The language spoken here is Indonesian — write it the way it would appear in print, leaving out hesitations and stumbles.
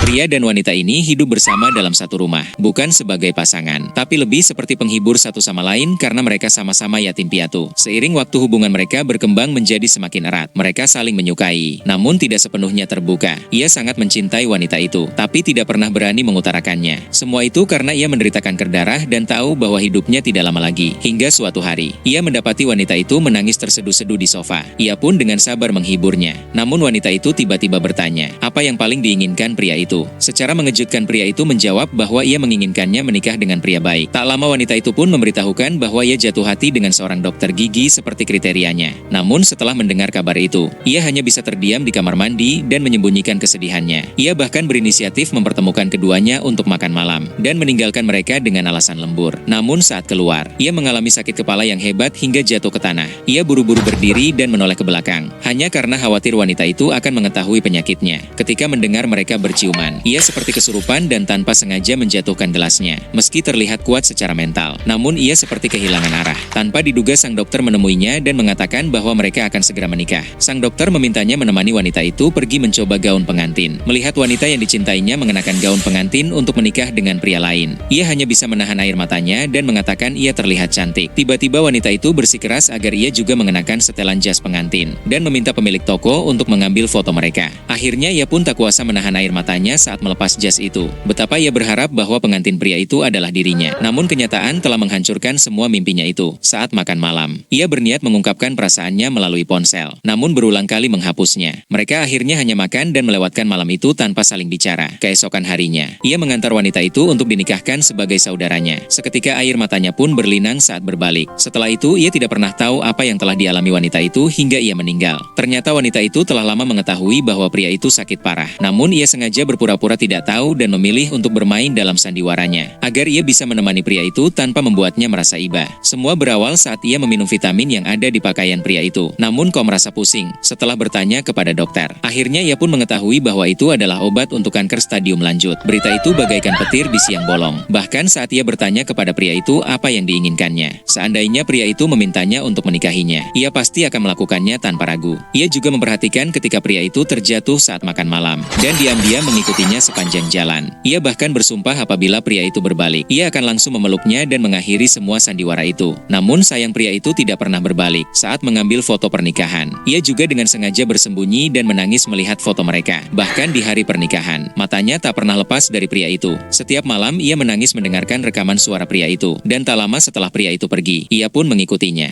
Pria dan wanita ini hidup bersama dalam satu rumah, bukan sebagai pasangan, tapi lebih seperti penghibur satu sama lain karena mereka sama-sama yatim piatu. Seiring waktu hubungan mereka berkembang menjadi semakin erat. Mereka saling menyukai, namun tidak sepenuhnya terbuka. Ia sangat mencintai wanita itu, tapi tidak pernah berani mengutarakannya. Semua itu karena ia menderita kanker darah dan tahu bahwa hidupnya tidak lama lagi. Hingga suatu hari, ia mendapati wanita itu menangis terseduh-seduh di sofa. Ia pun dengan sabar menghiburnya. Namun wanita itu tiba-tiba bertanya, apa yang paling diinginkan pria itu? Secara mengejutkan pria itu menjawab bahwa ia menginginkannya menikah dengan pria baik. Tak lama wanita itu pun memberitahukan bahwa ia jatuh hati dengan seorang dokter gigi seperti kriterianya. Namun setelah mendengar kabar itu, ia hanya bisa terdiam di kamar mandi dan menyembunyikan kesedihannya. Ia bahkan berinisiatif mempertemukan keduanya untuk makan malam dan meninggalkan mereka dengan alasan lembur. Namun saat keluar, ia mengalami sakit kepala yang hebat hingga jatuh ke tanah. Ia buru-buru berdiri dan menoleh ke belakang, hanya karena khawatir wanita itu akan mengetahui penyakitnya. Ketika mendengar mereka berciuman, ia seperti kesurupan dan tanpa sengaja menjatuhkan gelasnya. Meski terlihat kuat secara mental, namun ia seperti kehilangan arah. Tanpa diduga sang dokter menemuinya dan mengatakan bahwa mereka akan segera menikah. Sang dokter memintanya menemani wanita itu pergi mencoba gaun pengantin. Melihat wanita yang dicintainya mengenakan gaun pengantin untuk menikah dengan pria lain, ia hanya bisa menahan air matanya dan mengatakan ia terlihat cantik. Tiba-tiba wanita itu bersikeras agar ia juga mengenakan setelan jas pengantin dan meminta pemilik toko untuk mengambil foto mereka. Akhirnya ia pun tak kuasa menahan air matanya saat melepas jas itu. Betapa ia berharap bahwa pengantin pria itu adalah dirinya. Namun kenyataan telah menghancurkan semua mimpinya itu. Saat makan malam, ia berniat mengungkapkan perasaannya melalui ponsel, namun berulang kali menghapusnya. Mereka akhirnya hanya makan dan melewatkan malam itu tanpa saling bicara. Keesokan harinya, ia mengantar wanita itu untuk dinikahkan sebagai saudaranya. Seketika air matanya pun berlinang saat berbalik. Setelah itu, ia tidak pernah tahu apa yang telah dialami wanita itu hingga ia meninggal. Ternyata wanita itu telah lama mengetahui bahwa pria itu sakit parah. Namun ia sengaja berpura-pura tidak tahu dan memilih untuk bermain dalam sandiwaranya, agar ia bisa menemani pria itu tanpa membuatnya merasa iba. Semua berawal saat ia meminum vitamin yang ada di pakaian pria itu. Namun kok merasa pusing setelah bertanya kepada dokter. Akhirnya ia pun mengetahui bahwa itu adalah obat untuk kanker stadium lanjut. Berita itu bagaikan petir di siang bolong. Bahkan saat ia bertanya kepada pria itu apa yang diinginkannya, seandainya pria itu memintanya untuk menikahinya, ia pasti akan melakukannya tanpa ragu. Ia juga memperhatikan ketika pria itu terjatuh saat makan malam dan diam-diam mengikutinya sepanjang jalan. Ia bahkan bersumpah apabila pria itu berbalik, ia akan langsung memeluknya dan mengakhiri semua sandiwara itu. Namun sayang pria itu tidak pernah berbalik saat mengambil foto pernikahan. Ia juga dengan sengaja bersembunyi dan menangis melihat foto mereka. Bahkan di hari pernikahan, matanya tak pernah lepas dari pria itu. Setiap malam ia menangis mendengarkan rekaman suara pria itu. Dan tak lama setelah pria itu pergi, ia pun mengikutinya.